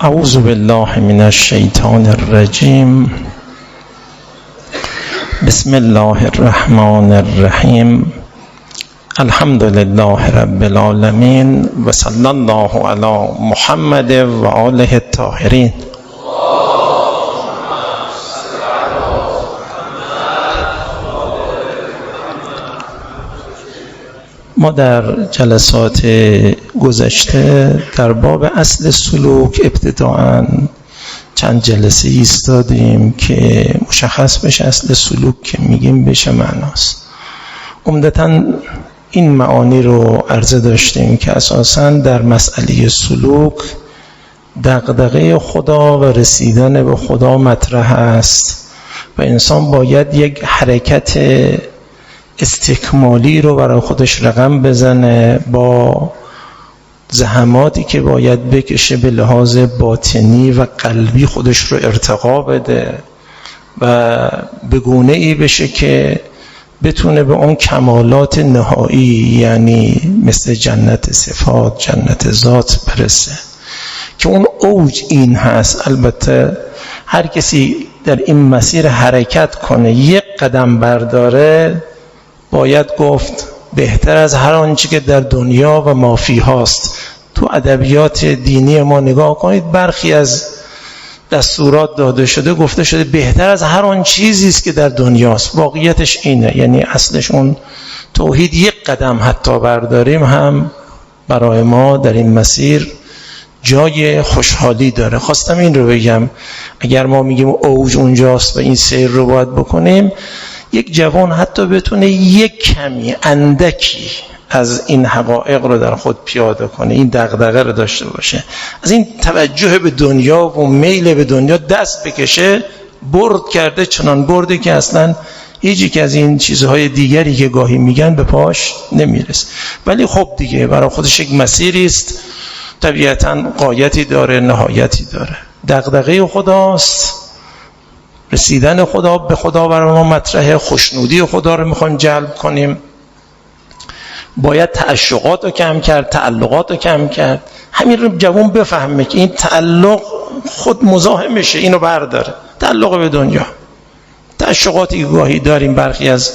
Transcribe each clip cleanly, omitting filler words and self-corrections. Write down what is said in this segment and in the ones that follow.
اعوذ بالله من الشیطان الرجیم. بسم الله الرحمن الرحیم. الحمد لله رب العالمین و صلی الله علی محمد و آله الطاهرین. ما در جلسات گذشته در باب اصل سلوک ابتداءً چند جلسه ایستادیم که مشخص بشه اصل سلوک که میگیم بشه معناست. عمدتاً این معانی رو عرضه داشتیم که اساساً در مسئله سلوک دغدغه خدا و رسیدن به خدا مطرح است و انسان باید یک حرکت استکمالی رو برای خودش رقم بزنه با زحماتی که باید بکشه به لحاظ باطنی و قلبی خودش رو ارتقا بده و به گونه‌ای بشه که بتونه به اون کمالات نهایی یعنی مثل جنت صفات، جنت ذات برسه که اون اوج این هست. البته هر کسی در این مسیر حرکت کنه یک قدم برداره باید گفت بهتر از هر آنچه که در دنیا و مافی هاست. تو ادبیات دینی ما نگاه کنید برخی از دستورات داده شده گفته شده بهتر از هر آن چیزی است که در دنیاست. واقعیتش اینه، یعنی اصلش اون توحید یک قدم حتی برداریم هم برای ما در این مسیر جای خوشحالی داره. خواستم این رو بگم اگر ما میگیم اوج اونجاست و این سیر رو باید بکنیم، یک جوان حتی بتونه یک کمی اندکی از این حقایق رو در خود پیاده کنه، این دغدغه رو داشته باشه، از این توجه به دنیا و میل به دنیا دست بکشه، برد کرده چنان بردی که اصلا هیچی که از این چیزهای دیگری که گاهی میگن به پاش نمیرسه. ولی خب دیگه برای خودش یک مسیری است، طبیعتاً غایتی داره، نهایتی داره. دغدغه خداست، رسیدن خدا به خدا برای ما مطرحه، خوشنودی خدا رو میخوایم جلب کنیم، باید تعشقات رو کم کرد، تعلقات رو کم کرد. همین رو جوان بفهمه که این تعلق خود مزاحمشه، اینو برداره. تعلق به دنیا، تعشقاتی گاهی داریم، برخی از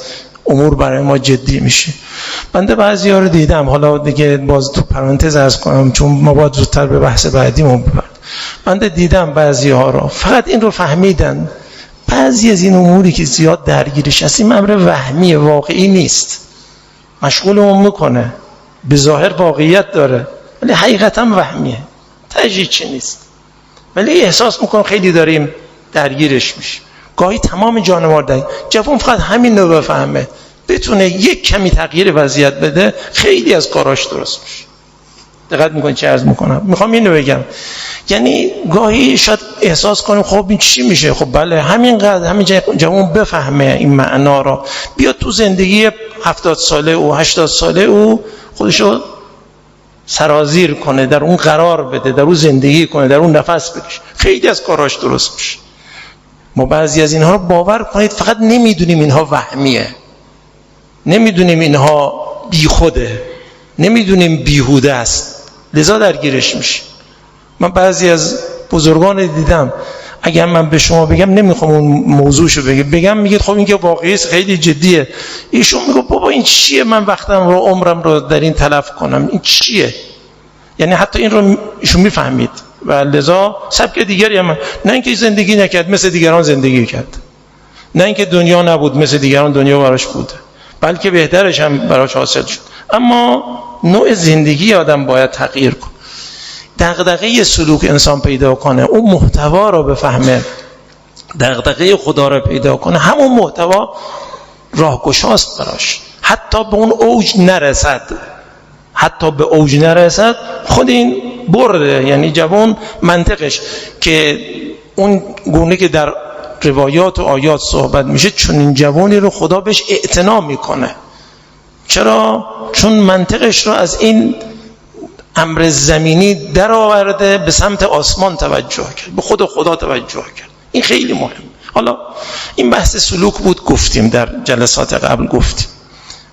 امور برای ما جدی میشه. بنده بعضی ها رو دیدم، حالا دیگه باز تو پرانتز عرض کنم چون ما باید زودتر به بحث بعدیمون ببرد. بنده دیدم بعضی ها رو فقط این رو فهمیدن بعضی از این اموری که زیاد درگیرش هست این امر وهمی واقعی نیست، مشغولمون میکنه، به ظاهر واقعیت داره ولی حقیقتا وهمیه، تجی چی نیست، ولی احساس میکنم خیلی داریم درگیرش میشه. گاهی تمام جانوار درگیر. جوان فقط همین رو بفهمه، بتونه یک کمی تغییر وضعیت بده، خیلی از کاراش درست میشه. دقت میکنید چه عرض میکنم؟ میخوام اینو بگم، یعنی گاهی شاید احساس کنیم خب این چی میشه؟ خب بله همینقدر، همین جوان بفهمه این معنا رو، بیاد تو زندگی 70 ساله او 80 ساله او خودشو سرازیر کنه، در اون قرار بده، در اون زندگی کنه، در اون نفس بکشه، خیلی از کاراش درست میشه. ما بعضی از اینها رو باور کنید فقط نمیدونیم اینها وهمیه، نمیدونیم اینها بیخوده، نمیدونیم بیهوده است، لذا درگیرش میشه. من بعضی از بزرگان دیدم اگر من به شما بگم نمیخوام اون موضوعشو بگم میگید خب این که واقعی است، خیلی جدیه. ایشون میگه بابا این چیه، من وقتم رو عمرم رو در این تلف کنم، این چیه؟ یعنی حتی این رو ایشون میفهمید و لذا سبک دیگری هم نه اینکه زندگی نکرد مثل دیگران زندگی کرد، نه اینکه دنیا نبود مثل دیگران دنیا براش بود، بلکه بهترش هم براش حاصل شد. اما نوع زندگی آدم باید تغییر کنه، دغدغه سلوک انسان پیدا کنه، اون محتوا رو بفهمه، دغدغه خدا رو پیدا کنه، همون محتوا راهگشاست براش. حتی به اون اوج نرسد، حتی به اوج نرسد خود این برده. یعنی جوان منطقش که اون گونه که در روایات و آیات صحبت میشه، چون این جوانی رو خدا بهش اعتنا میکنه. چرا؟ چون منطقش رو از این امر زمینی در آورده به سمت آسمان توجه کرد، به خود خدا توجه کرد. این خیلی مهم. حالا این بحث سلوک بود، گفتیم در جلسات قبل گفتیم.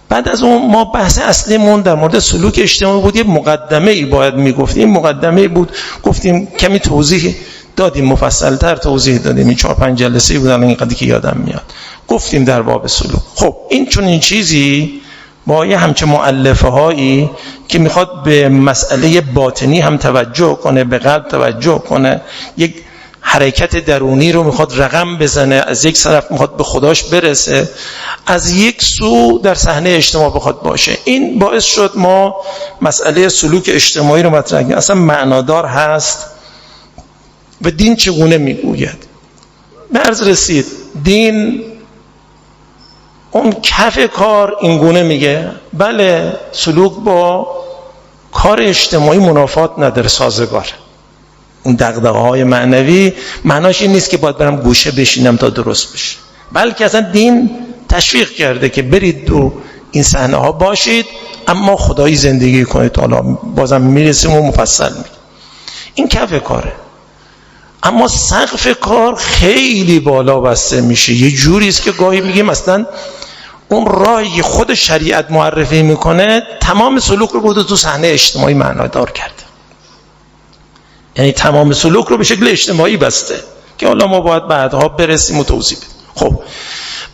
بعد از اون ما بحث اصلیمون در مورد سلوک اجتماعی بود. یه مقدمه ای باید میگفتیم. این مقدمه بود، گفتیم کمی توضیح دادیم، مفصلتر توضیح دادیم. این 4-5 جلسه بود الان اینقدری که یادم میاد گفتیم در باب سلوک. خب این چون این چیزی با یه همچه مؤلفه هایی که میخواد به مسئله باطنی هم توجه کنه، به قلب توجه کنه، یک حرکت درونی رو میخواد رقم بزنه، از یک طرف میخواد به خداش برسه، از یک سو در صحنه اجتماع بخواد باشه. این باعث شد ما مسئله سلوک اجتماعی رو مطرح کنیم. اصلا معنادار هست و دین چگونه میگوید. به عرض رسید دین اون کف کار اینگونه میگه بله سلوک با کار اجتماعی منافات نداره، سازگاره. اون دغدغه‌های معنوی معناش این نیست که باید برم گوشه بشینم تا درست بشه، بلکه اصلا دین تشویق کرده که برید تو این صحنه ها باشید اما خدایی زندگی کنید. حالا بازم میرسیم و مفصل میگه این کف کاره. اما سقف کار خیلی بالا بسته میشه. یه جوری است که گاهی میگیم مثلا اون راهی خود شریعت معرفی میکنه تمام سلوک رو برده تو صحنه اجتماعی معنادار کرده. یعنی تمام سلوک رو به شکل اجتماعی بسته که حالا ما باید بعدها برسیم و توضیح بدیم. خب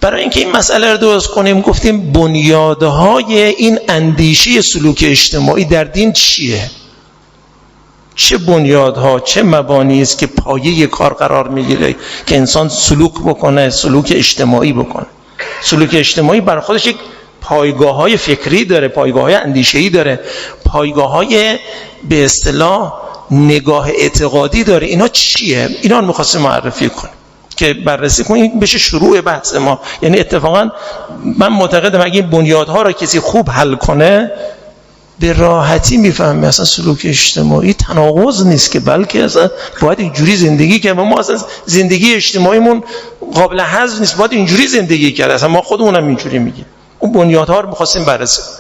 برای اینکه این مسئله رو درست کنیم گفتیم بنیادهای این اندیشه سلوک اجتماعی در دین چیه؟ چه بنیادها، چه مبانی است که پایه کار قرار میگیره که انسان سلوک بکنه، سلوک اجتماعی بکنه. سلوک اجتماعی برای خودش یک پایگاه‌های فکری داره، پایگاه‌های اندیشه‌ای داره، پایگاه‌های به اصطلاح نگاه اعتقادی داره. اینا چیه؟ اینا رو می‌خواستیم معرفی کنیم که بررسی کنیم بشه شروع بحث ما. یعنی اتفاقا من معتقدم اگه این بنیادها رو کسی خوب حل کنه به راحتی میفهمه اصلا سلوک اجتماعی تناقض نیست که، بلکه اصلا باید اینجوری زندگی کنیم. ما اصلا زندگی اجتماعیمون قابل حذف نیست، باید اینجوری زندگی کرد. اصلا ما خودمونم اینجوری میگیم. اون بنیادها رو می‌خواستیم بررسی کنیم.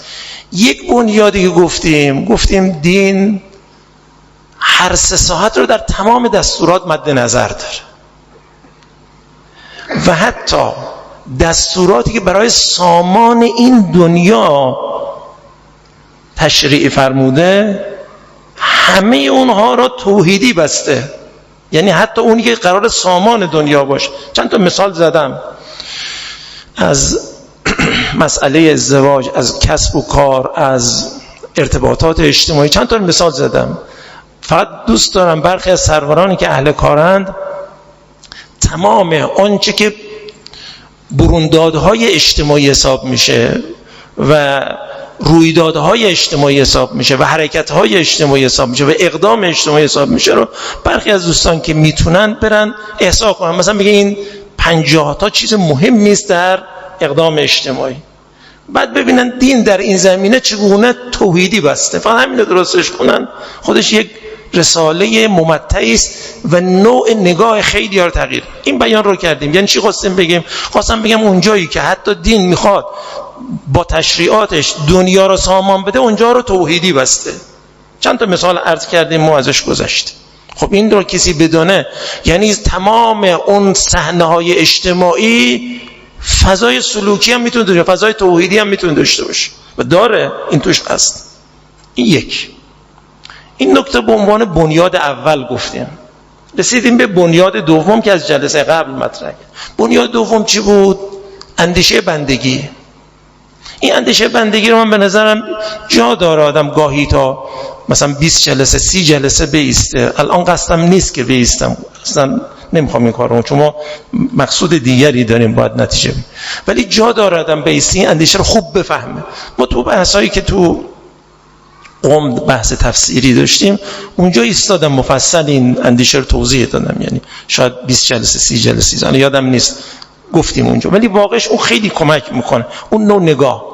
یک بنیادی که گفتیم دین هر 3 ساعت رو در تمام دستورات مد نظر داره و حتی دستوراتی که برای سامان این دنیا تشریع فرموده همه اونها را توحیدی بسته. یعنی حتی اونی که قرار سامان دنیا باشه. چند تا مثال زدم از مسئله ازدواج، از کسب و کار، از ارتباطات اجتماعی، چند تا مثال زدم. فقط دوست دارم برخی از سرورانی که اهل کارند تمام آنچه که بروندادهای اجتماعی حساب میشه و رویدادهای اجتماعی حساب میشه و حرکتهای اجتماعی حساب میشه و اقدام اجتماعی حساب میشه رو برخی از دوستان که میتونن برن احصا کنن. مثلا بگه این 50 تا چیز مهمی است در اقدام اجتماعی، بعد ببینن دین در این زمینه چگونه توحیدی بسته. فقط همین رو درستش کنن خودش یک رساله ممتعی است و نوع نگاه خیلی ها رو تغییر. این بیان رو کردیم. یعنی چی خواستم بگم؟ خواستم بگم اونجایی که حتی دین میخواد با تشریعاتش دنیا رو سامان بده اونجا رو توحیدی بسته. چند تا مثال عرض کردیم ما ازش گذشتیم. خب این رو کسی بدونه یعنی تمام اون صحنه‌های اجتماعی فضای سلوکی هم میتونه داشته، فضای توحیدی هم میتونه داشته باشه و داره. این توش هست. این یک. این نکته به عنوان بنیاد اول گفتیم. رسیدیم به بنیاد دوم که از جلسه قبل مطرح کردیم. بنیاد دوم چی بود؟ اندیشه بندگی. این اندیشه بندگی رو من به نظرم جا داره آدم گاهی تا مثلا 20 جلسه 30 جلسه بایسته. الان قصدم نیست که بایستم، اصلا نمیخوام این کارو، چون ما مقصود دیگری داریم باید نتیجه بگیریم. ولی جا داره آدم بایسته این اندیشه رو خوب بفهمه. ما تو بحثایی که تو قم بحث تفسیری داشتیم اونجا ایستادم مفصل این اندیشه رو توضیح دادم. یعنی شاید 20 جلسه 30 جلسه الان یادم نیست گفتیم اونجا، ولی واقعش اون خیلی کمک میکنه. اون نوع نگاه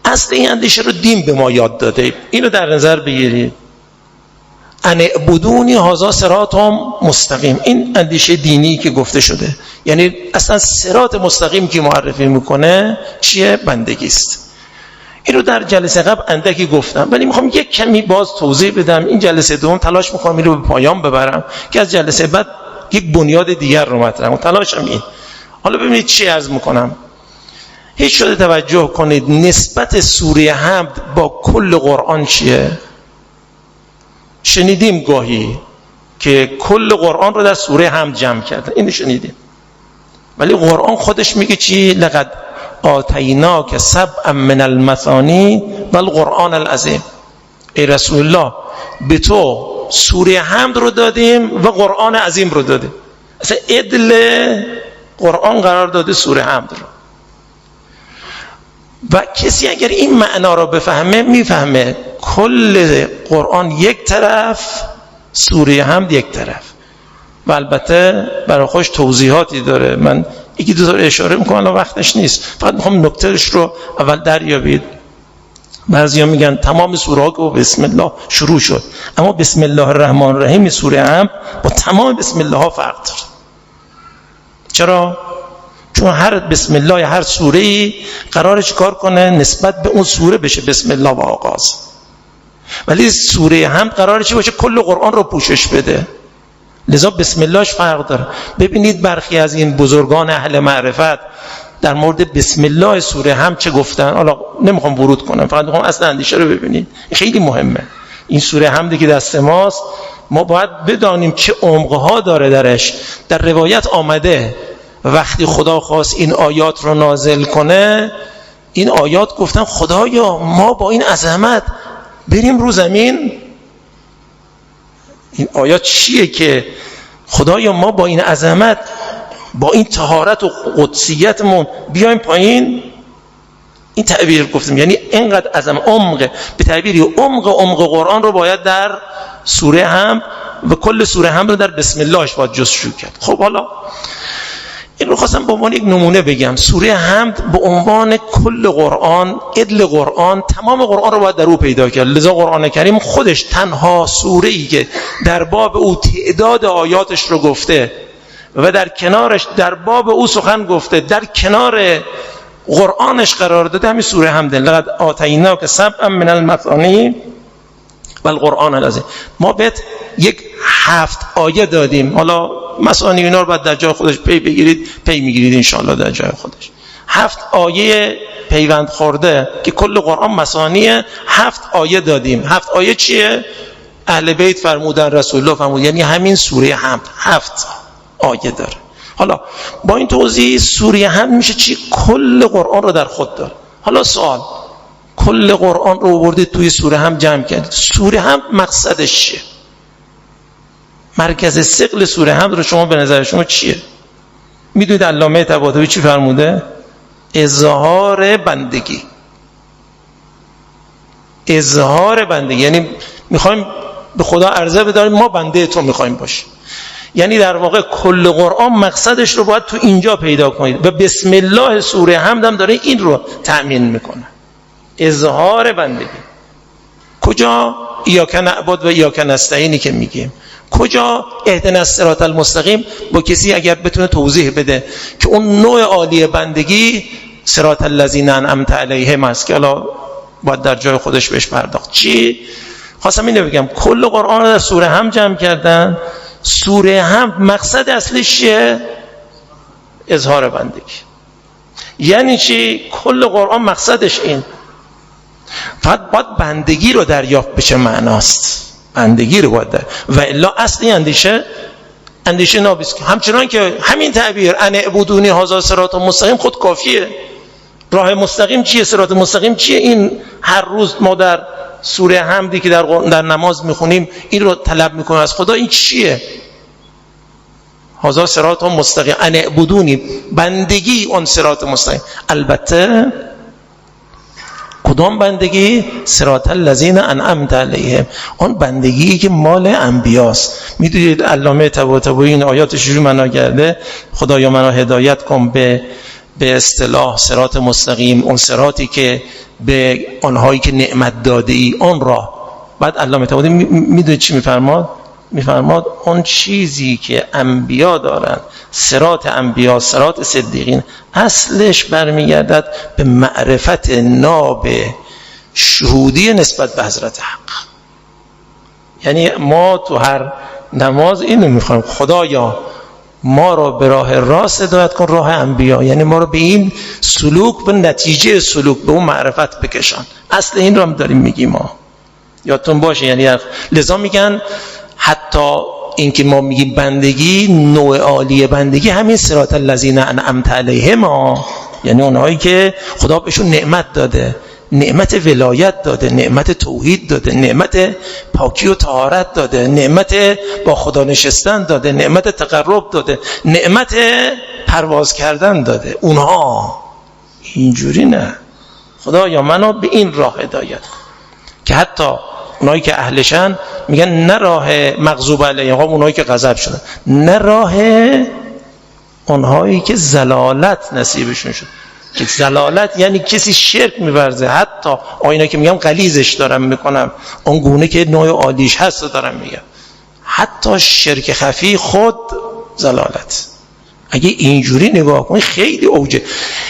اصل این اندیشه رو دین به ما یاد داده. اینو در نظر بگیرید. ان اعبدونی هذا صراط مستقیم. این اندیشه دینی که گفته شده، یعنی اصلا صراط مستقیم که معرفی میکنه چیه؟ بندگی است. این رو در جلسه قبل اندکی گفتم، ولی میخوام یک کمی باز توضیح بدم. این جلسه دوم تلاش میکنم این رو به پایان ببرم که از جلسه بعد یک بنیاد دیگر رو مطرح کنم. تلاشم این. حالا ببینید چی عرض میکنم. هیچ شده توجه کنید نسبت سوره حمد با کل قرآن چیه؟ شنیدیم گاهی که کل قرآن رو در سوره حمد جمع کردن، اینو شنیدیم، ولی قرآن خودش میگه چی؟ لقد آتیناک سبعا من المثانی و القرآن العظیم. ای رسول الله به تو سوره حمد رو دادیم و قرآن عظیم رو دادیم. اصلا عدل قرآن قرار داده سوره حمد رو. و کسی اگر این معنا رو بفهمه میفهمه کل قرآن یک طرف، سوره حمد یک طرف. و البته برای خوش توضیحاتی داره، من یکی دو تا اشاره میکنم، وقتش نیست، فقط میخوام نکتهش رو اول دریابید. بعضیا میگن تمام سوره ها که بسم الله شروع شد، اما بسم الله الرحمن الرحیم سوره حمد با تمام بسم الله ها فرق داره. چرا؟ چون هر بسم الله هر سوره‌ای قراره چیکار کنه؟ نسبت به اون سوره بشه بسم الله و آغاز. ولی سوره حمد قراره چی باشه؟ کل قرآن رو پوشش بده، لذا بسم اللهش فرق داره. ببینید برخی از این بزرگان اهل معرفت در مورد بسم الله سوره حمد چه گفتن. حالا نمیخوام ورود کنم، فقط میخوام اصل اندیشه رو ببینید، خیلی مهمه. این سوره حمدی که دست ماست، ما باید بدانیم چه عمقها داره درش. در روایت آمده وقتی خدا خواست این آیات رو نازل کنه، این آیات گفتن خدایا ما با این عظمت بریم رو زمین؟ این آیات چیه که خدایا ما با این عظمت، با این طهارت و قدسیتمون بیایم پایین؟ این تعبیر گفتم، یعنی اینقدر عظمت، عمق، به تعبیری عمق قرآن رو باید در سوره حمد و کل سوره حمد رو در بسم اللهش باید جستجو کرد. خب حالا این رو خواستم به عنوان یک نمونه بگم. سوره حمد به عنوان کل قرآن، عدل قرآن، تمام قرآن رو باید در او پیدا کرد. لذا قرآن کریم خودش تنها سوره‌ای که در باب او تعداد آیاتش رو گفته و در کنارش در باب او سخن گفته، در کنار قرآنش قرار داده، همین سوره حمد. لقد آتیناک سبعا من المثانی و القرآن العظیم. ما بهت یک 7 آیه دادیم. حالا مثانی اینا رو باید در جای خودش پی میگیرید انشاءالله در جای خودش. 7 آیه پیوند خورده که کل قرآن مثانی 7 آیه دادیم. 7 آیه چیه؟ اهل بیت فرمودن، رسول الله فرمود، یعنی همین سوره حمد 7 آیه داره. حالا با این توضیح سوره حمد میشه چی؟ کل قرآن رو در خود داره. حالا سوال، کل قرآن رو آوردید توی سوره حمد جمع کردید، سوره حمد مقصدش چیه؟ مرکز ثقل سوره حمد رو شما به نظر شما چیه؟ میدونید علامه طباطبایی چی فرموده؟ اظهار بندگی. اظهار بندگی یعنی میخوایم به خدا عرضه بداریم ما بنده تو میخوایم باشیم. یعنی در واقع کل قرآن مقصدش رو باید تو اینجا پیدا کنید و بسم الله سوره حمد هم داره این رو تأمین میکنه، اظهار بندگی. کجا؟ ایاک نعبد و ایاک نستعینی که میگیم. کجا؟ اهدنا الصراط المستقیم. با کسی اگر بتونه توضیح بده که اون نوع عالی بندگی صراط الذین انعمت علیهم است که حالا باید در جای خودش بهش پرداخت. چی؟ خواستم اینو بگم کل قرآن رو در سوره حمد جمع کردن. سوره حمد مقصد اصلیش چیه؟ اظهار بندگی. یعنی چی؟ کل قرآن مقصدش این. فقط باید بندگی رو دریافت بشه معناست. بندگی رو باید و الا اصلی اندیشه نابیست. همچنان که همین تعبیر ان اعبدونی هذا صراط مستقیم خود کافیه. راه مستقیم چیه؟ صراط مستقیم چیه؟ این هر روز ما در سوره حمدی که در نماز میخونیم این رو طلب میکنیم از خدا. این چیه؟ هذا صراط مستقیم ان اعبدونی، بندگی اون صراط مستقیم. البته کدام بندگی؟ صراط الذین انعمت علیهم، اون بندگی که مال انبیاست. میدونید علامه طباطبایی این آیاتش رو معنا کرده، خدایا منو هدایت کن به اصطلاح صراط مستقیم، اون صراطی که به آنهایی که نعمت داده ای آن را. بعد علامه طباطبایی میدونید چی میفرماد؟ میفرماد اون چیزی که انبیا دارن، صراط انبیا، صراط صدیقین، اصلش برمیگردد به معرفت ناب شهودی نسبت به حضرت حق. یعنی ما تو هر نماز اینو میخوایم، خدایا ما را به راه راست هدایت کن، راه انبیا، یعنی ما را به این سلوک، به نتیجه سلوک، به اون معرفت بکشان. اصل این رو هم داریم میگیم ما، یادتون باشه. یعنی لذا میگن حتی این که ما میگیم بندگی، نوع عالی بندگی همین صراط الذین انعمت علیهم، یعنی اونهایی که خدا بهشون نعمت داده، نعمت ولایت داده، نعمت توحید داده، نعمت پاکی و طهارت داده، نعمت با خدا نشستن داده، نعمت تقرب داده، نعمت پرواز کردن داده. اونها اینجوری نه. خدایا منو به این راه هدایت که حتی اونایی که اهلشن میگن نه راه مغضوب علیهم، اونایی که غضب شدن، نه راه اونهایی که ضلالت نصیبشون شد. که ضلالت یعنی کسی شرک می‌ورزه، حتی آینا که میگم غلیظش دارم میکنم، اون گونه که نوع عالیش هست دارم میگم، حتی شرک خفی خود ضلالت. اگه اینجوری نگاه کنی خیلی اوجه.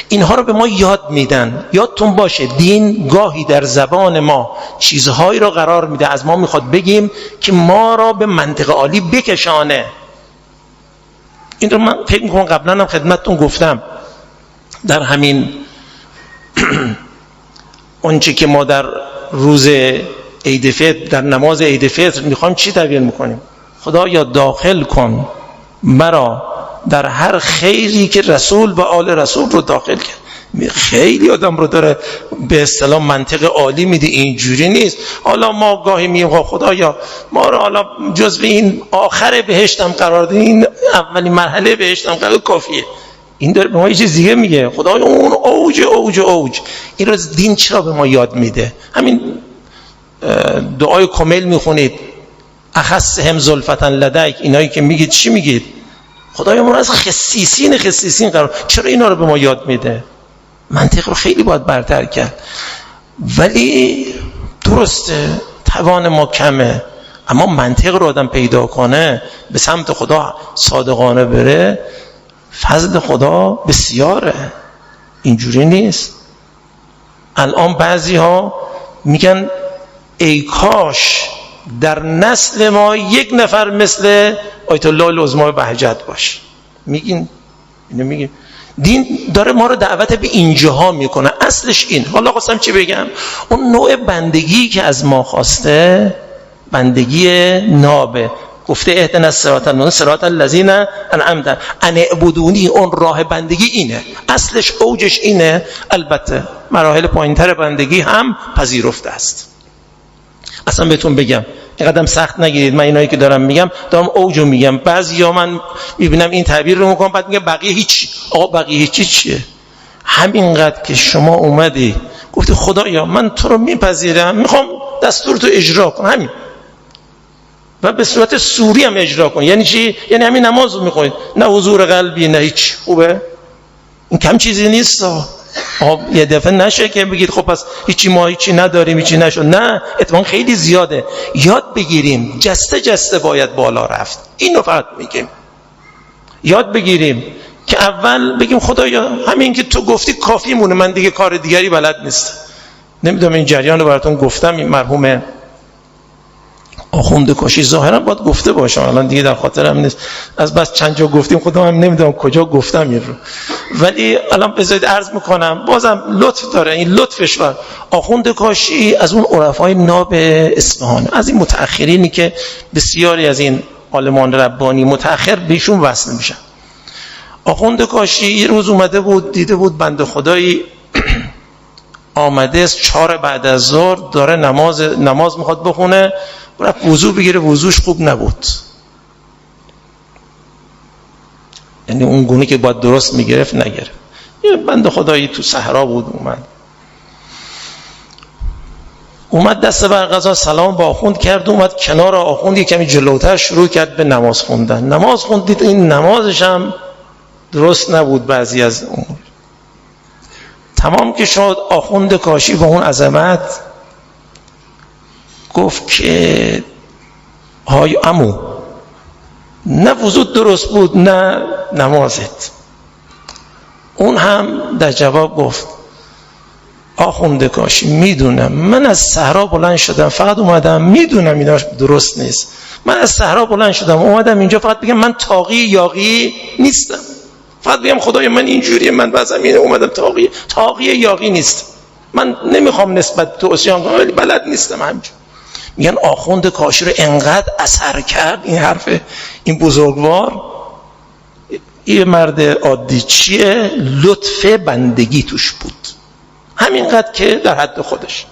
اینها رو به ما یاد میدن. یادتون باشه دین گاهی در زبان ما چیزهایی رو قرار میده، از ما میخواد بگیم که ما را به منطق عالی بکشانه. این رو من فکر میکنم قبلا هم خدمتتون گفتم، در همین اونچه که ما در روز عید فطر، در نماز عید فطر میخوایم چی تعبیر میکنیم؟ خدایا داخل کن مرا در هر خیری که رسول و آل رسول رو داخل کرد. خیلی آدم رو داره به اصطلاح منطق عالی میده، اینجوری نیست. حالا ما گاهی میگیم خدایا ما رو حالا جزو این آخر بهشتم قرار ده، این اولین مرحله بهشتم قرار کافیه. این داره به ما یه چیز دیگه میگه، خدایا اون اوج اوج اوج. این رو دین چرا به ما یاد میده؟ همین دعای کمیل میخونید، اخصهم زلفة لدیک، اینایی که میگید چی میگید؟ خدایا ما از خصیصین قرار. چرا اینا رو به ما یاد میده؟ منطق رو خیلی باید برتر کرد. ولی درسته توان ما کمه، اما منطق رو آدم پیدا کنه، به سمت خدا صادقانه بره، فضل خدا بسیاره. اینجوری نیست. الان بعضی ها میگن ای کاش در نسل ما یک نفر مثل آیت الله العظمی بهجت باشه. میگین اینو میگین دین داره ما رو دعوت به اینجاها میکنه. اصلش این. حالا خواستم چی بگم؟ اون نوع بندگی که از ما خواسته بندگی نابه، گفته اهدنا الصراط الذین انعمت ان اعبدونی، اون راه بندگی اینه، اصلش اوجش اینه. البته مراحل پایینتر بندگی هم پذیرفته است. اصلا بهتون بگم اینقدر سخت نگیرید، من اینایی که دارم میگم دارم اوجو میگم. بعضیا من میبینم این تعبیر رو میکنم، بعد میگم بقیه هیچ. آقا بقیه هیچی چیه؟ همینقدر که شما اومدی گفتی خدایا من تو رو میپذیرم، میخوام دستور تو اجرا کن، همین، و به صورت سوری هم اجرا کن. یعنی چی؟ یعنی همین نماز رو میخونید، نه حضور قلبی نه هیچ. خوبه؟ این کم چیزی نیست. یه دفعه نشه که بگید خب پس هیچی، ما هیچی نداریم، هیچی نشد. نه، اتفاقا خیلی زیاده. یاد بگیریم، جسته جسته باید بالا رفت. اینو فقط میگیم یاد بگیریم که اول بگیم خدایا همین که تو گفتی کافی مونه، من دیگه کار دیگری بلد نیست. نمیدونم این جریان رو براتون گفتم. این مرحوم آخوند کاشی ظاهرا باید گفته باشم، الان دیگه در خاطرم نیست، از بس چند جا گفتیم خودم هم نمیدونم کجا گفتم این رو، ولی الان بذارید عرض میکنم. بازم لطف داره، این لطفش var. آخوند کاشی از اون عرفای ناب اصفهان، از این متأخرینی که بسیاری از این عالمان ربانی متأخر بهشون وصل میشن. آخوند کاشی یه روز اومده بود، دیده بود بنده خدایی آمده است 4 بعد از ظهر داره نماز میخواد بخونه، رفت وضو بگیره، وضوش خوب نبود. یعنی اون گونه که باید درست میگرفت نگرفت. یه بنده خدایی تو صحرا بود، اومد دست بر قضا سلام با آخوند کرد، اومد کنار آخوند یه کمی جلوتر شروع کرد به نماز خوندن. نماز خوند، دید این نمازش هم درست نبود بعضی از اون. تمام که شد، آخوند کاشی با اون عظمت گفت که های عمو، نه وضوت درست بود نه نمازت. اون هم در جواب گفت آخوند کاشی میدونم، من از صحرا بلند شدم، فقط اومدم، میدونم اینا درست نیست، من از صحرا بلند شدم اومدم اینجا فقط بگم من تاقی یاغی نیستم، فقط بگم خدای من اینجوریه، من وضعم اینه، اومدم تاقی یاغی نیستم. من نمیخوام نسبت تو عصیان کنم ولی بلد نیستم همینجور. میگن آخوند کاشی رو انقدر اثر کرد این حرف این بزرگوار، این مرد عادی چیه؟ لطف بندگی توش بود، همینقدر که در حد خودش،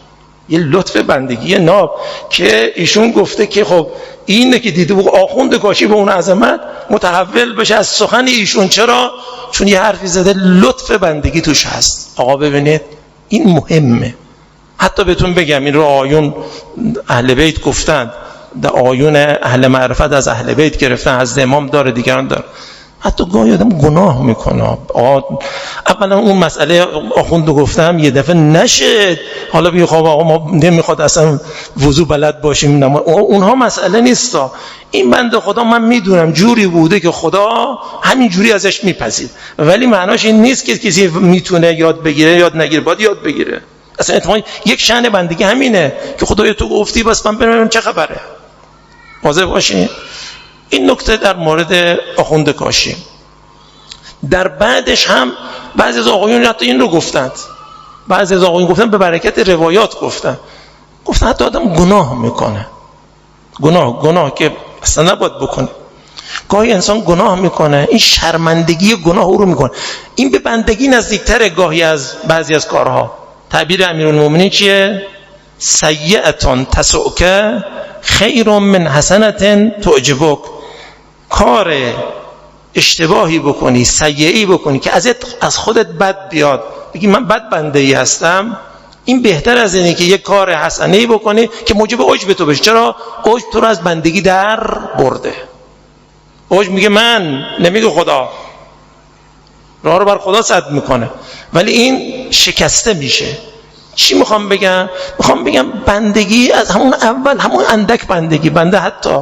یه لطف بندگی ناب که ایشون گفته که خب اینه که دیده بود آخوند کاشی به اون عظمت متحول بشه از سخن ایشون. چرا؟ چون یه حرفی زده لطف بندگی توش هست. آقا ببینید این مهمه. حتی بهتون بگم این رو آیون اهل بیت گفتند، در آیون اهل معرفت از اهل بیت گرفتن، از امام داره، دیگران داره. حتی گاهی آدم گناه میکنه. اولا اون مسئله آخوند گفتم یه دفعه نشه حالا بگی خب آقا ما نمیخواد اصلا وضو بلد باشیم، اونها مسئله نیست. این بنده خدا من میدونم جوری بوده که خدا همین جوری ازش میپذید، ولی معناش این نیست که کسی میتونه یاد بگیره یاد نگیره، باید یاد بگیره. اصلا اتفاقا یک شأن بندگی همینه که خدای تو گفتی بس من برم چه خبره. واضح باشه. این نکته در مورد آخوند کاشی. در بعدش هم بعضی از آقایون حتی این رو گفتند، بعضی از آقایون گفتن به برکت روایات گفتن حتی آدم گناه میکنه، گناه که اصلا نباید بکنه. گاهی انسان گناه میکنه، این شرمندگی گناه او رو میکنه. این به بندگی نزدیکتره گاهی از بعضی از کارها. تعبیر امیرالمومنین چیه؟ سیئتان تسؤک خیر من حسنة تعجبک. کار اشتباهی بکنی، سیئه‌ای بکنی که از خودت بد بیاد، بگی من بد بنده‌ای هستم، این بهتر از اینه که یک کار حسنه‌ای بکنی که موجب عجب تو بشه. چرا؟ عجب تو رو از بندگی در برده. عجب میگه من، نمیگه خدا، راه رو بر خدا سد میکنه، ولی این شکسته میشه. چی میخوام بگم؟ میخوام بگم بندگی از همون اول، همون اندک بندگی، بنده حتی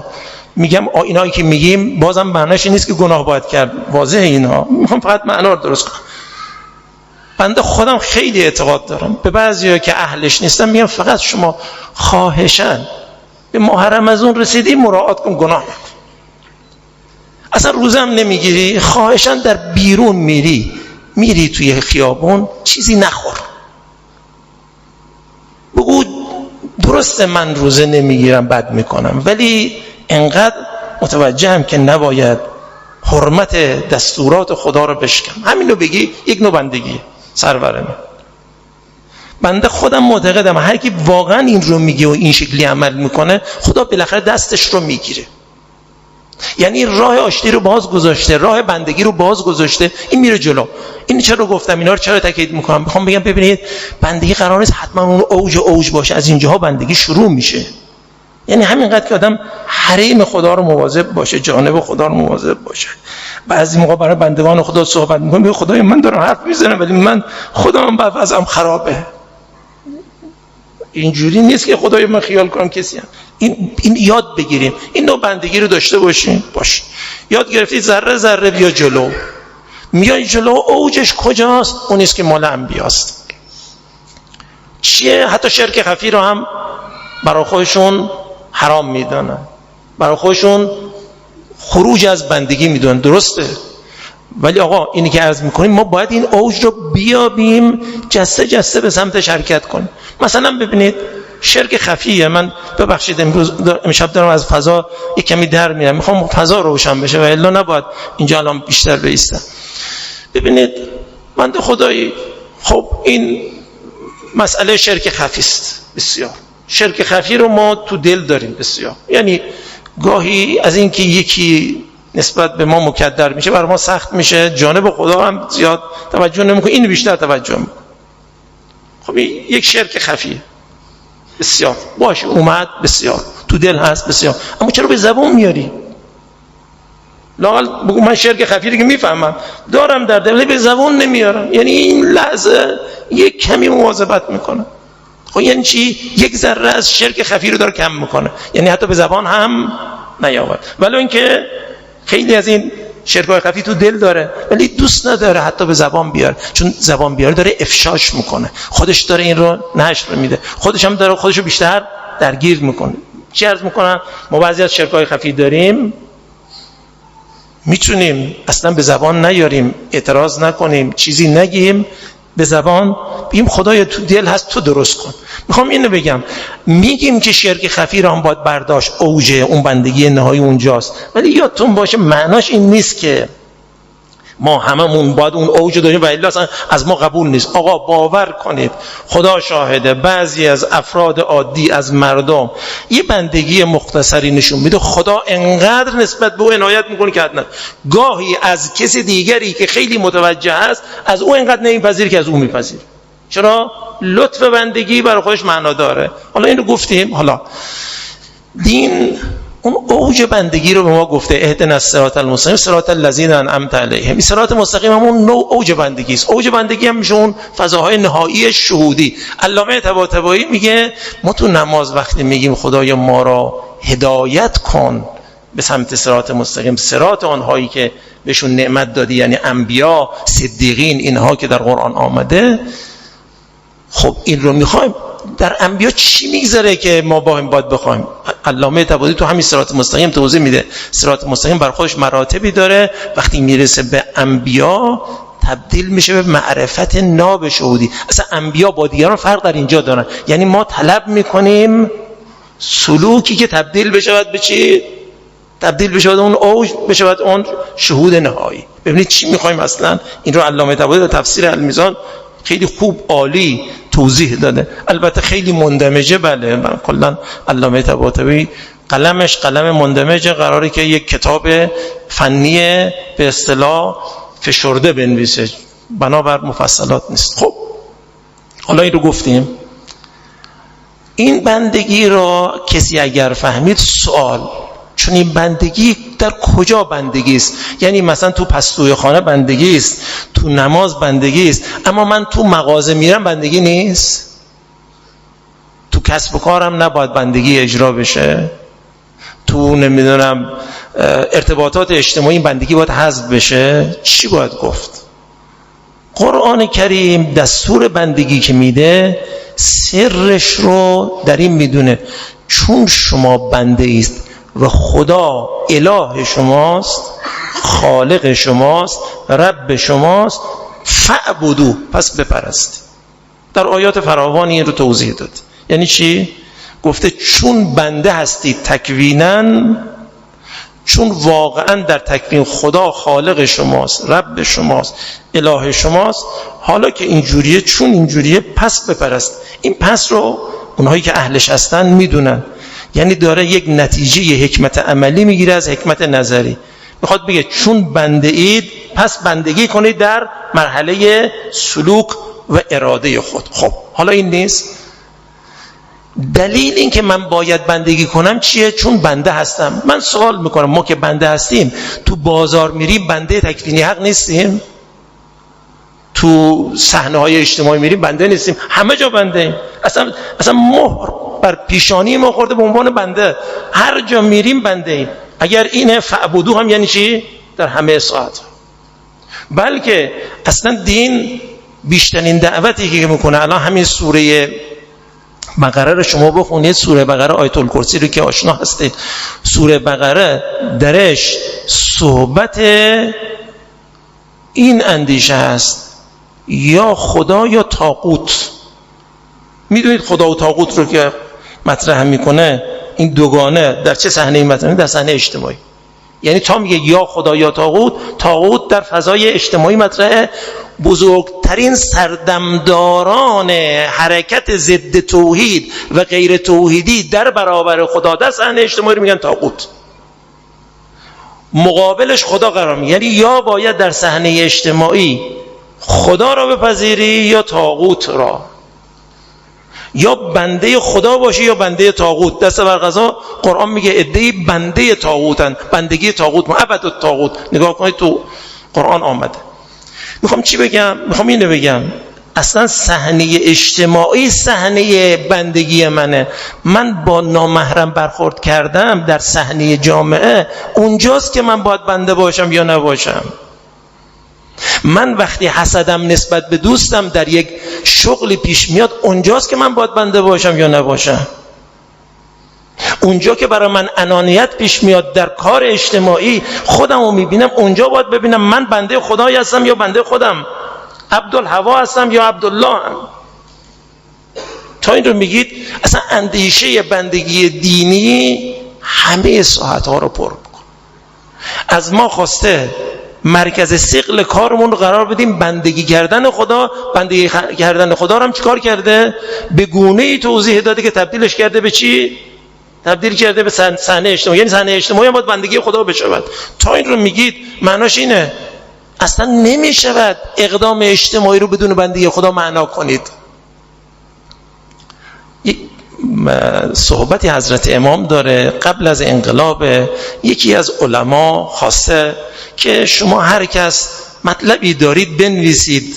میگم اینایی که میگیم بازم معناش نیست که گناه باید کرد، واضحه اینها، میخوام فقط معنا رو درست کنم. بنده خودم خیلی اعتقاد دارم به بعضیا که اهلش نیستن، میگم فقط شما خواهشاً به ماه رمضان رسیدی مراعات کن، گناه نکن. اصلا روزم نمیگیری، خواهشاً در بیرون میری توی خیابون چیزی نخور، بگو درسته من روزه نمیگیرم بد میکنم، ولی انقدر متوجهم که نباید حرمت دستورات خدا رو بشکنم. همین رو بگی یک نوع بندگی. سرور من بنده خودم معتقدم هر کی واقعا این رو میگه و این شکلی عمل میکنه، خدا بالاخره دستش رو میگیره. یعنی راه آشتی رو باز گذاشته، راه بندگی رو باز گذاشته، این میره جلو. این چرا گفتم اینا رو چرا تاکید میکنم؟ میخوام بگم ببینید بندگی قرار نیست حتما اون اوج باشه، از اینجاها بندگی شروع میشه. یعنی همینقدر که آدم حریم خدا رو مواظب باشه، جانب خدا رو مواظب باشه. بعضی موقع برای بندگان خدا صحبت میکنم، میگه خدای من دارم حرف میزنم ولی من خودم وضعم خرابه. اینجوری نیست که خدای من خیال کنم کسی هم. این یاد بگیریم، این نوع بندگی رو داشته باشیم. یاد گرفتید ذره ذره بیا جلو. میای جلو، اوجش کجاست؟ اون نیست که مال انبیاست. چیه؟ حتی شرک خفی رو هم برای خودشون حرام میدونن، برای خودشون خروج از بندگی میدونن. درسته، ولی آقا اینی که عرض میکنیم ما باید این اوج رو بیابیم، جسته جسته به سمتش حرکت کنیم. مثلا ببینید شرک خفیه، من ببخشید امشب دارم از فضا یک کمی در میرم، میخوام فضا روشن بشه و الا نباید اینجا الان بیشتر بایستم. ببینید بنده خدایی، خب این مسئله شرک خفی است. بسیار شرک خفی رو ما تو دل داریم بسیار. یعنی گاهی از اینکه یکی نسبت به ما مکدر میشه برای ما سخت میشه، جانب خدا هم زیاد توجه نمیکنه، این بیشتر توجه میکنه. خب یک شرک خفیه بسیار، باشه اومد بسیار تو دل هست بسیار، اما چرا به زبان میاری؟ لااقل بگو من شرک خفی رو که میفهمم دارم در دل، به زبان نمیارم. یعنی این لحظه یک کمی مواظبت میکنه. خب یعنی چی؟ یک ذره از شرک خفی رو داره کم میکنه، یعنی حتی به زبان هم نیاورد. ولی اینکه خیلی از این شرکای خفی تو دل داره ولی دوست نداره حتی به زبان بیاره، چون زبان بیاره داره افشاش میکنه، خودش داره این رو نشر میده، خودش هم داره خودشو بیشتر درگیر میکنه. چی عرض میکنم؟ ما بعضی از شرکای خفی داریم میتونیم اصلا به زبان نیاریم، اعتراض نکنیم، چیزی نگیم، به زبان بگیم خدایا تو دل هست تو درست کن. میخوام اینو بگم، میگیم که شرک خفی را هم باید برداشت، اوج اون بندگی نهایی اونجاست، ولی یادتون باشه معناش این نیست که ما هممون باید اون اوج داریم و الا اصلا از ما قبول نیست. آقا باور کنید، خدا شاهده، بعضی از افراد عادی از مردم یه بندگی مختصری نشون میده، خدا انقدر نسبت به او عنایت میکنه که حتما گاهی از کسی دیگری که خیلی متوجه است از او انقدر نمیپذیره که از او میپذیره. چرا؟ لطف بندگی برای خودش معنا داره. حالا اینو گفتیم. حالا دین اون اوج بندگی رو به ما گفته، اهدنا الصراط المستقیم صراط الذین انعمت علیهم. این صراط مستقیم همون نوع اوج بندگی است. اوج بندگی هم میشه اون فضاهای نهایی شهودی. علامه طباطبایی میگه ما تو نماز وقتی میگیم خدایا ما را هدایت کن به سمت صراط مستقیم، صراط آنهایی که بهشون نعمت دادی، یعنی انبیا، صدیقین، اینها که در قرآن آمده، خب این رو میخوایم. در انبیا چی میگذره که ما باید بخوایم؟ علامه طباطبایی تو همین صراط مستقیم توضیح میده. صراط مستقیم بر خودش مراتبی داره، وقتی میرسه به انبیا تبدیل میشه به معرفت ناب شهودی. اصلا انبیا با دیگران فرق در اینجا دارن، یعنی ما طلب میکنیم سلوکی که تبدیل بشود به چی؟ تبدیل بشود اون اوج، بشود اون شهود نهایی. ببینید چی میخوایم اصلا. این رو علامه طباطبایی در تفسیر المیزان خیلی خوب عالی توضیح داده. البته خیلی مندمجه، بله، من کلا علامه طباطبایی قلمش قلم مندمجه، قراره که یک کتاب فنی به اصطلاح فشرده بنویسه، بنابر مفصلات نیست. خب حالا این رو گفتیم. این بندگی را کسی اگر فهمید، سوال، چون این بندگی در کجا بندگی است؟ یعنی مثلا تو پستوی خانه بندگی است، تو نماز بندگی است، اما من تو مغازه میرم بندگی نیست؟ تو کسب و کارم نباید بندگی اجرا بشه؟ تو نمیدونم ارتباطات اجتماعی بندگی باید حذف بشه؟ چی باید گفت؟ قرآن کریم دستور بندگی که میده سرش رو در این میدونه، چون شما بنده ایست و خدا اله شماست، خالق شماست، رب شماست، فعبدو، پس بپرست. در آیات فراوانی این رو توضیح داد. یعنی چی؟ گفته چون بنده هستی تکویناً، چون واقعاً در تکوین خدا خالق شماست، رب شماست، اله شماست، حالا که اینجوریه، چون اینجوریه، پس بپرست. این پس رو اونهایی که اهلش هستن میدونن، یعنی داره یک نتیجه حکمت عملی میگیره از حکمت نظری. میخواد بگه چون بنده اید پس بندگی کنید در مرحله سلوک و اراده خود. خب حالا این نیست. دلیل این که من باید بندگی کنم چیه؟ چون بنده هستم. من سوال میکنم، ما که بنده هستیم تو بازار میریم بنده تکوینی حق نیستیم؟ تو صحنه‌های اجتماعی میریم بنده نیستیم؟ همه جا بنده ایم. اصلا مهر بر پیشانی ما خورده به عنوان بنده، هر جا میریم بنده ایم. اگر اینه فعبدو هم یعنی چی؟ در همه ساعت. بلکه اصلا دین بیشترین دعوتی که میکنه، الان همین سوره بقره رو شما بخونید، سوره بقره، آیت الکرسی رو که آشنا هستید، سوره بقره درش صحبت این اندیشه هست، یا خدا یا طاغوت. میدونید خدا و طاغوت رو که مطرح میکنه، این دوگانه در چه صحنه‌ای مطرح؟ در صحنه اجتماعی. یعنی تا میگه یا خدا یا طاغوت، طاغوت در فضای اجتماعی مطرحه. بزرگترین سردمداران حرکت ضد توحید و غیر توحیدی در برابر خدا در صحنه اجتماعی رو میگن طاغوت. مقابلش خدا قرار میگیره. یعنی یا باید در صحنه اجتماعی خدا را بپذیری یا طاغوت را، یا بنده خدا باشی یا بنده طاغوت. دست بر قضا قرآن میگه عده‌ای بنده طاغوتن، بندگی طاغوت، معبد الطاغوت. نگاه کنید تو قرآن آمده. میخوام چی بگم؟ میخوام اینو بگم، اصلا صحنه اجتماعی صحنه بندگی منه. من با نامحرم برخورد کردم در صحنه جامعه، اونجاست که من باید بنده باشم یا نباشم. من وقتی حسدم نسبت به دوستم در یک شغلی پیش میاد، اونجاست که من باید بنده باشم یا نباشم. اونجا که برای من انانیت پیش میاد در کار اجتماعی، خودم رو میبینم، اونجا باید ببینم من بنده خدایی هستم یا بنده خودم، عبدالهوا هستم یا عبدالله هم. تا این رو میگید اصلا اندیشه بندگی دینی همه ساحت ها رو پر میکنه. از ما خواسته مرکز ثقل کارمون رو قرار بدیم بندگی کردن خدا. بندگی کردن خدا رو هم چیکار کرده؟ به گونه‌ای توضیح داده که تبدیلش کرده به چی؟ تبدیل کرده به صحنه اجتماعی. یعنی صحنه اجتماعی هم باید بندگی خدا بشود. تا این رو میگید معناش اینه اصلا نمیشود اقدام اجتماعی رو بدون بندگی خدا معنا کنید. صحبتی حضرت امام داره قبل از انقلاب، یکی از علما خواسته که شما هر کس مطلبی دارید بنویسید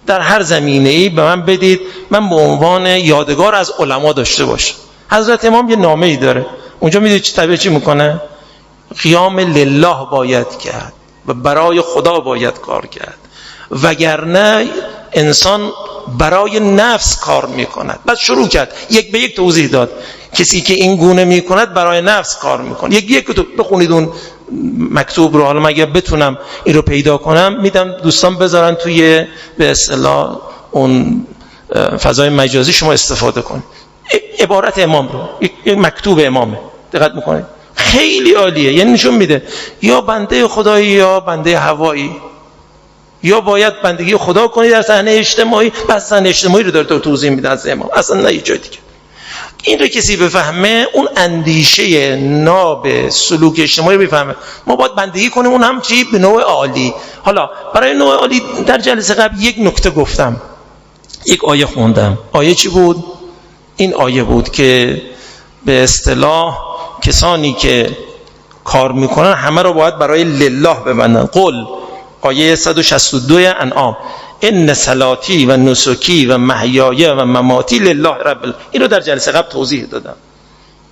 در هر زمینه‌ای به من بدید، من به عنوان یادگار از علما داشته باشم. حضرت امام یه نامه‌ای داره، اونجا میدونید چی میکنه؟ قیام لله باید کرد و برای خدا باید کار کرد، وگرنه انسان برای نفس کار میکند. بعد شروع کرد یک به یک توضیح داد کسی که این گونه میکند برای نفس کار میکنه. یک بخونید اون مکتوب رو، حالا مگه بتونم این رو پیدا کنم میدم دوستان بذارن توی به اصطلاح اون فضای مجازی شما استفاده کنید. عبارت امام رو، یک مکتوب امامه، دقت میکنید خیلی عالیه. یعنی نشون میده یا بنده خدایی یا بنده هوایی، یا باید بندگی خدا کنی در صحنه اجتماعی. بس صحنه اجتماعی رو داره توضیح میده از امام، اصلا نه جای دیگه. این رو کسی بفهمه اون اندیشه ناب سلوک اجتماعی رو بفهمه. ما باید بندگی کنیم اون هم چی؟ به نوع عالی. حالا برای نوع عالی در جلسه قبل یک نکته گفتم، یک آیه خوندم. آیه چی بود؟ این آیه بود که به اصطلاح کسانی که کار میکنن همه رو باید برای لله ببندن. قل، آیه 162 انعام، ان صلاتی و نسکی و محیای و مماتی لله رب. این رو در جلسه قبل توضیح دادم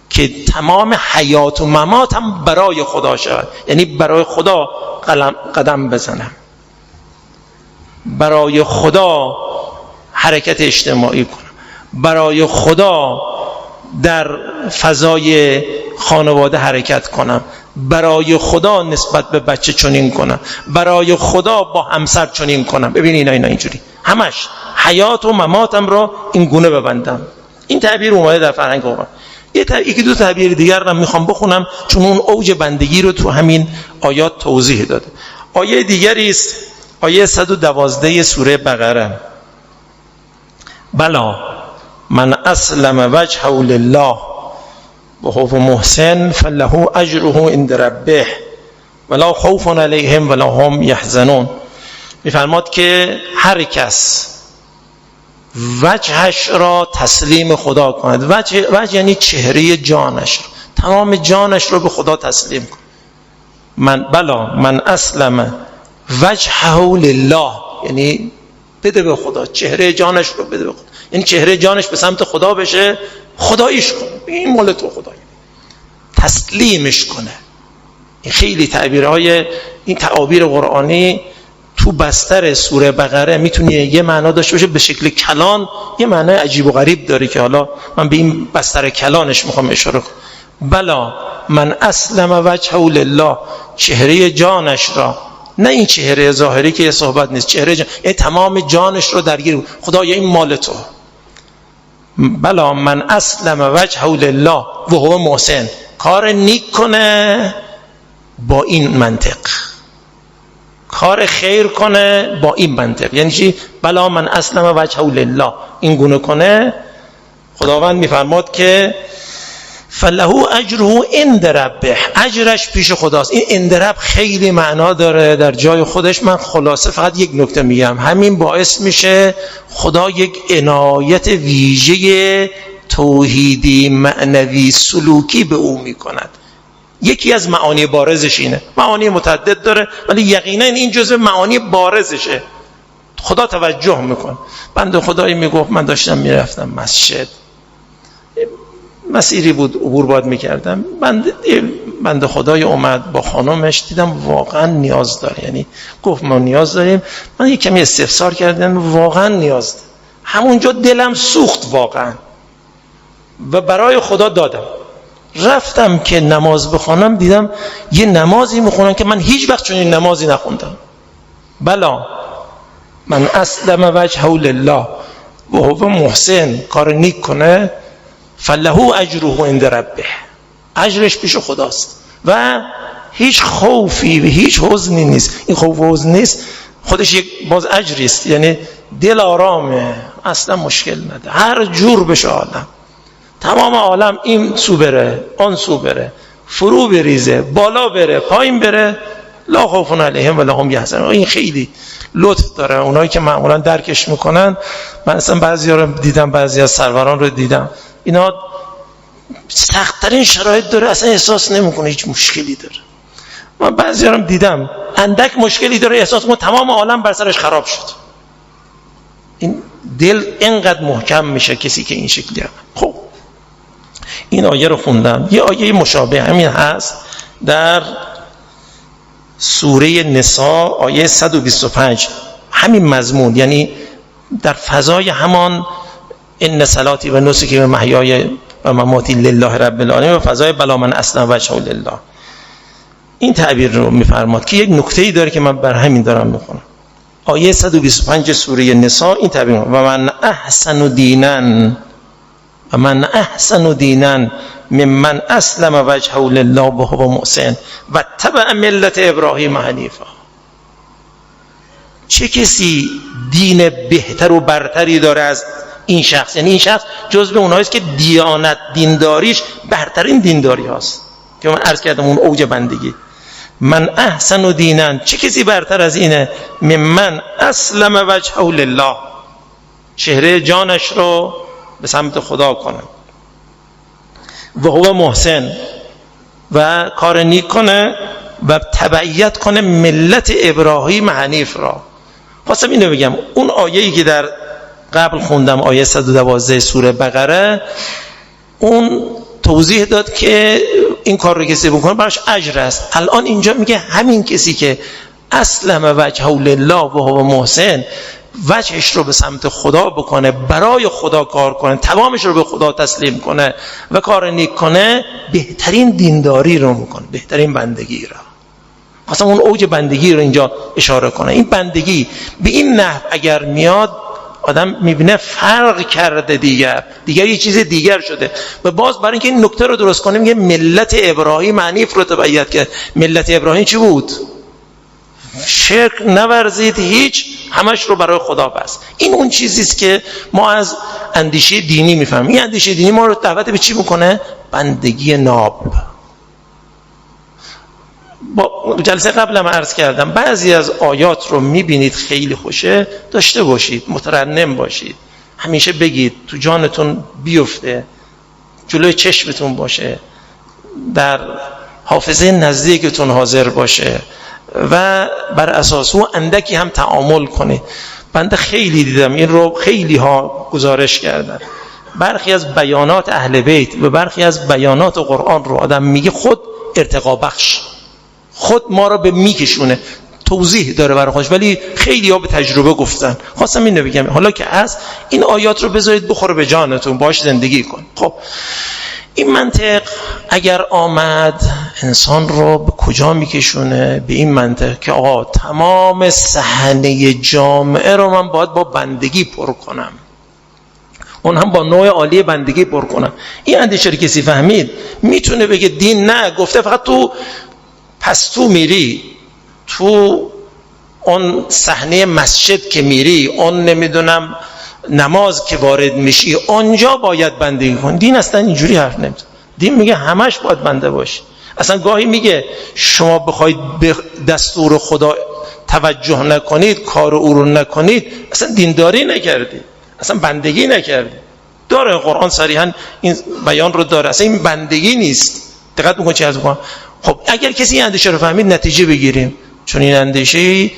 که تمام حیات و مماتم برای خدا شود، یعنی برای خدا قدم بزنم، برای خدا حرکت اجتماعی کنم، برای خدا در فضای خانواده حرکت کنم، برای خدا نسبت به بچه چنین کنم، برای خدا با همسر چنین کنم. ببین اینا اینجوری همش حیات و مماتم رو این گونه ببندم. این تعبیر اومده در فرهنگ قرآن. یکی دو تعبیر دیگر رو میخوام بخونم چون اون اوج بندگی رو تو همین آیات توضیح داده. آیه دیگری است، آیه 112 سوره بقره. بلا من اسلم وجهه لله و هو محسن فله اجره عند ربه ولا خوف علیهم ولا هم یحزنون. میفرماد که هر کس وجهش را تسلیم خدا کند. وجه یعنی چهره جانش، تمام جانش رو به خدا تسلیم کن. من اسلم وجهه لله، یعنی بده به خدا، چهره جانش رو بده به خدا، یعنی چهره جانش به سمت خدا بشه، خداییش کنه، این مال تو خدایی، تسلیمش کنه. این خیلی تعبیرهای، این تعابیر قرآنی تو بستر سوره بقره میتونه یه معنا داشته باشه، به شکل کلان یه معنای عجیب و غریب داره که حالا من به این بستر کلانش میخوام اشاره کنم. بلا من اسلم وجهه لله، چهره جانش را، نه این چهره ظاهری که یه صحبت نیست، چهره جان، یعنی تمام جانش رو درگیر خدا، این مال تو. بلا من اسلم وجهه لله و هو محسن، کار نیک کنه با این منطق، کار خیر کنه با این منطق. یعنی چی؟ بلا من اسلم وجهه لله، این گونه کنه. خداوند میفرماد که فله اجره عند ربه، اجرش پیش خداست. این عند رب خیلی معنا داره در جای خودش. من خلاصه فقط یک نکته میگم، همین باعث میشه خدا یک عنایت ویژه توحیدی معنوی سلوکی به او میکند. یکی از معانی بارزش اینه، معانی متعدد داره ولی یقینا این جزء معانی بارزشه. خدا توجه میکن. بنده خدایی میگفت من داشتم میرفتم مسجد، مسیری بود عبور باید میکردم، بنده خدای اومد با خانمش، دیدم واقعا نیاز داره، یعنی گفت ما نیاز داریم. من یک کمی استفسار کردم، واقعا نیاز داره. همونجا دلم سوخت واقعا و برای خدا دادم. رفتم که نماز بخوانم، دیدم یه نمازی میخونن که من هیچ وقت چنین نمازی نخوندم. بلا من اسلم وجهه لله و هو محسن، کار نیک کنه، فله اجره عند ربه، اجرش پیش خداست و هیچ خوفی و هیچ حزنی نیست. این خوف و حزن نیست، خودش یک باز اجری است، یعنی دل آرامه، اصلا مشکل نده، هر جور بشه عالم، تمام عالم این سو بره آن سو بره، فرو بریزه بالا بره پایین بره، لا خوف علیهم ولا هم یحزنون. این خیلی لطف داره. اونایی که معمولا درکش میکنن، من اصلا بعضیا رو دیدم، بعضی از سروران رو دیدم، اینا سخت‌ترین شرایط داره اصلا احساس نمیکنه هیچ مشکلی داره. من بعضیا رو دیدم اندک مشکلی داره احساس میکنه تمام عالم بر سرش خراب شد. این دل اینقدر محکم میشه کسی که این شکلی هم. خب این آیه رو خوندم. یه آیه مشابه همین هست در سوره نساء آیه 125، همین مضمون، یعنی در فضای همان ان صلاتی و نسکی و محیای و مماتی لله رب العالمین و فضای بلا من اسلم وجهه لله، این تعبیر رو میفرماد که یک نکته‌ای داره که من بر همین دارم میخونم. آیه 125 سوره نساء این تعبیر: و من احسن دینا ممن اسلم وجهه لله و هو محسن و تبع ملت ابراهیم حنیفا. چه کسی دین بهتر و برتری داره از این شخص؟ یعنی این شخص جزو اونهاییست که دیانت، دینداریش برترین دینداری هاست که من عرض کردم اون اوج بندگی. من احسن دینا، چه کسی برتر از اینه؟ ممن اسلم وجهه لله، چهره جانش رو به سمت خدا کنه، و هو محسن، و کار نیک کنه و تبعیت کنه ملت ابراهیم حنیف را. خواستم اینو بگم، اون آیه‌ای که در قبل خوندم، آیه 112 سوره بقره، اون توضیح داد که این کار رو کسی بکنه براش اجر است. الان اینجا میگه همین کسی که اسلم وجهه لله و هو محسن، وجهش رو به سمت خدا بکنه، برای خدا کار کنه، تمامش رو به خدا تسلیم کنه و کار نیک کنه، بهترین دینداری رو میکنه، بهترین بندگی را. اصلا اون اوج بندگی رو اینجا اشاره کنه. این بندگی به این نحو اگر میاد، آدم میبینه فرق کرده، دیگر یه چیز دیگر شده. و باز برای اینکه این نکته رو درست کنه میگه ملت ابراهیم حنیف رو تبعیت کرد. ملت ابراهیم چی بود؟ شرک نورزید، هیچ، همش رو برای خدا بس. این اون چیزیست که ما از اندیشه دینی میفهمیم. این اندیشه دینی ما رو دعوت به چی میکنه؟ بندگی ناب. با جلسه قبلم عرض کردم بعضی از آیات رو میبینید خیلی خوشه، داشته باشید، مترنم باشید، همیشه بگید، تو جانتون بیفته، جلوی چشمتون باشه، در حافظه نزدیکتون حاضر باشه و بر اساس او اندکی هم تعامل کنید. بنده خیلی دیدم این رو، خیلی ها گزارش کردن، برخی از بیانات اهل بیت و برخی از بیانات قرآن رو آدم میگه خود ارتقا بخش، خود ما رو به میکشونه، توضیح داره برای خودش، ولی خیلی ها به تجربه گفتن. خواستم اینو بگم، حالا که هست این آیات رو بذارید بخوره به جانتون، باش زندگی کن. خب این منطق اگر آمد انسان رو به کجا میکشونه؟ به این منطق که آقا تمام صحنه جامعه رو من باید با بندگی پر کنم، اون هم با نوع عالی بندگی پر کنم. این اندیشه رو کسی فهمید میتونه بگه دین نه، گفته فقط تو پستو میری، تو اون صحنه مسجد که میری، اون نمیدونم نماز که وارد میشی، اونجا باید بندگی کن. دین اصلا اینجوری حرف نمیزنه. دین میگه همش باید بنده باشی. اصلا گاهی میگه شما بخواید به دستور خدا توجه نکنید، کار او رو نکنید، اصلا دینداری نکردید، اصلا بندگی نکردید. داره قرآن صریحا این بیان رو داره، اصلا این بندگی نیست. دقت میکنید چی هست؟ خب اگر کسی این اندیشه رو فهمید نتیجه بگیریم، چون این اندیشه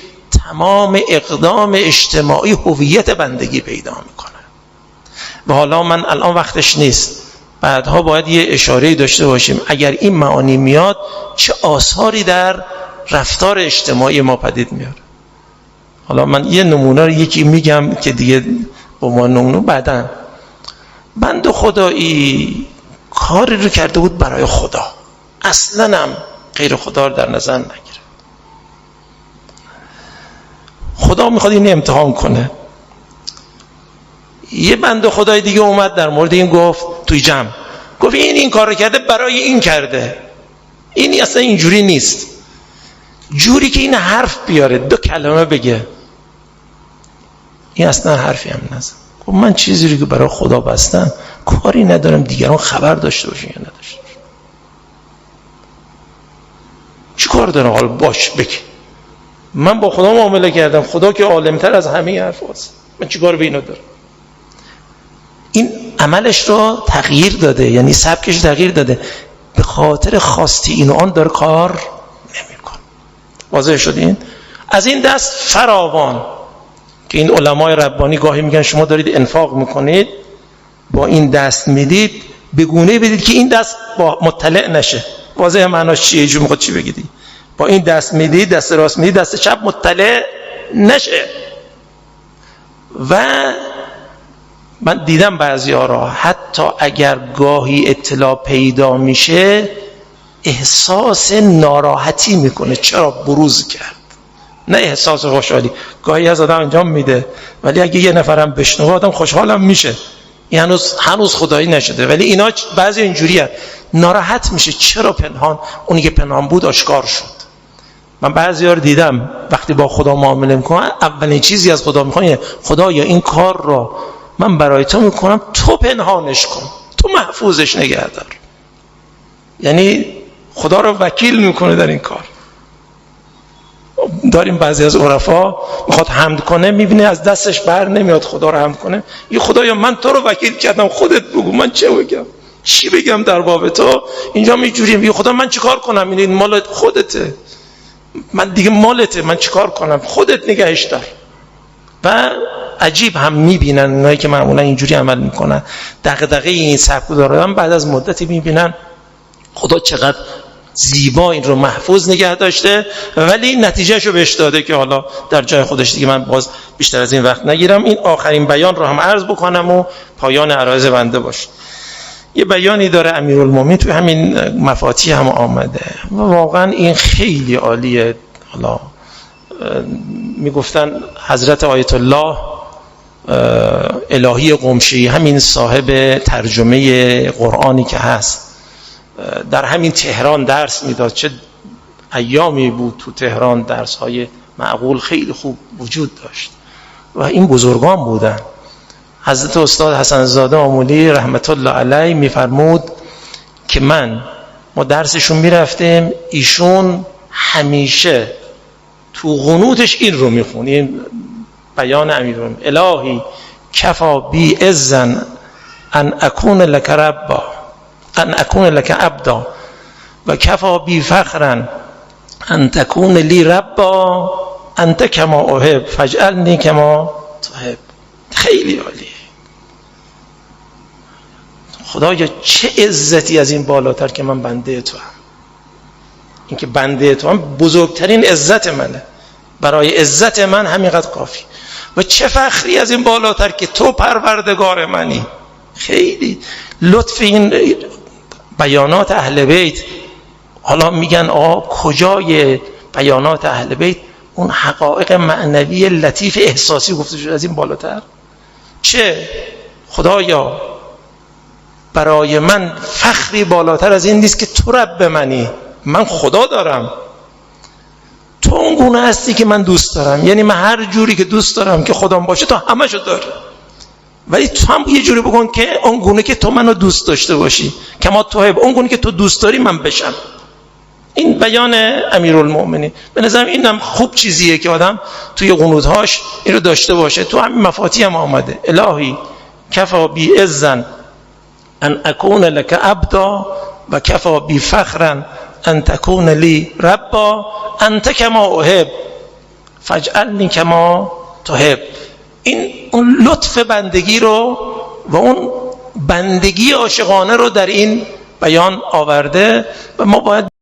تمام اقدام اجتماعی هویت بندگی پیدا میکنه. و حالا من الان وقتش نیست، بعدها باید یه اشاره‌ای داشته باشیم اگر این معانی میاد چه آثاری در رفتار اجتماعی ما پدید میاره. حالا من یه نمونه رو یکی میگم که دیگه با ما نمونه بعدن. بنده خدایی کاری رو کرده بود برای خدا، اصلا هم غیر خدا رو در نظر نگیره. خدا میخواد این امتحان کنه. یه بنده خدای دیگه اومد در مورد این گفت توی جمع، گفت این کار رو کرده برای این کرده، این اصلا اینجوری نیست، جوری که این حرف بیاره 2 کلمه بگه، این اصلا حرفی هم نزن. گفت من چیزی رو که برای خدا بستم کاری ندارم دیگران خبر داشته باشن یا نداشته باشن. چی کار دارم حالا باش بگی، من با خدا معامله کردم، خدا که عالمتر از همه حرف هست، من چی کار به اینا دارم. این عملش رو تغییر داده، یعنی سبکش تغییر داده، به خاطر خواستی این و آن داره کار نمی‌کنه. واضح شد این؟ از این دست فراوان که این علمای ربانی گاهی میگن شما دارید انفاق میکنید، با این دست میدید به گونه بدید که این دست با مطلع نشه. واضح معناش چیه؟ جو میخواد چی بگیدی؟ با این دست میدید، دست راست میدید، دست چپ مطلع نشه. و من دیدم بعضی‌ها را حتی اگر گاهی اطلاع پیدا میشه احساس ناراحتی میکنه، چرا بروز کرد، نه احساس خوشحالی. گاهی از آدم انجام میده ولی اگه یه نفرم بشنوه آدم خوشحالم میشه، این هنوز خدایی نشده، ولی اینا بعضی اینجوری هست، ناراحت میشه چرا پنهان، اونی که پنهان بود آشکار شد. من بعضی ها رو دیدم وقتی با خدا معامله میکنن اولین چیزی از خدا میخوان خدایا این کار را من برای تو میکنم، تو پنهانش کن، تو محفوظش نگه دار. یعنی خدا رو وکیل میکنه در این کار. داریم بعضی از عرفا میخواد حمد کنه میبینه از دستش بر نمیاد خدا رو حمد کنه، یه خدایا من تو رو وکیل کردم، خودت بگو من چه بگم، چی بگم در باب تو. اینجا میجوریم میگه خدا من چیکار کنم، این مال خودته، من دیگه مالته، من چیکار کنم، خودت نگهش دار. و عجیب هم میبینن اونایی که معمولا اینجوری عمل میکنن، دغدغه این سبک دارن، بعد از مدتی میبینن خدا چقدر زیبا این رو محفوظ نگه داشته، ولی نتیجهشو بهش داده که حالا در جای خودش. دیگه من باز بیشتر از این وقت نگیرم، این آخرین بیان رو هم عرض بکنم و پایان عرایض بنده باشه. یه بیانی داره امیرالمومنین توی همین مفاتیح هم آمده و واقعا این خیلی عالیه. حالا میگفتن حضرت آیت الله الهی قمشی، همین صاحب ترجمه قرآنی که هست، در همین تهران درس میداد. چه ایامی بود تو تهران، درس های معقول خیلی خوب وجود داشت و این بزرگان بودن. حضرت استاد حسن زاده آمولی رحمت الله علیه میفرمود که ما درسشون میرفتیم، ایشون همیشه تو قنوتش این رو میخون، این بیان امیرالمومنین: الهی کفا بی عزن ان اکون لک ربا ان اکون لک عبدا و کفا بی فخرا ان تکون لی ربا انت کما احب فاجعلنی کما تحب. خیلی عالیه. خدایا چه عزتی از این بالاتر که من بنده تو هم. این که بنده تو هم بزرگترین عزت منه، برای عزت من همینقدر کافی. و چه فخری از این بالاتر که تو پروردگار منی. خیلی لطف این بیانات اهل بیت. حالا میگن کجای بیانات اهل بیت اون حقایق معنوی لطیف احساسی گفته شده از این بالاتر؟ چه خدایا برای من فخری بالاتر از این نیست که تو رب منی، من خدا دارم، تو اون گونه هستی که من دوست دارم، یعنی من هر جوری که دوست دارم که خدام باشه تو همه شو داری، ولی تو هم یه جوری بکن که اون گونه که تو منو دوست داشته باشی، کما توحب، اون گونه که تو دوست داری من بشم. این بیان امیرالمومنین. به نظرم اینم خوب چیزیه که آدم توی قنوت‌هاش این رو داشته باشه. تو همین مفاتیح هم آمده: الهی کفا بی عزن ان اکون لک عبدا و کفا بی فخرا ان تکون لی ربا انت کما احب فاجعلنی کما تحب. این اون لطف بندگی رو و اون بندگی عاشقانه رو در این بیان آورده و ما باید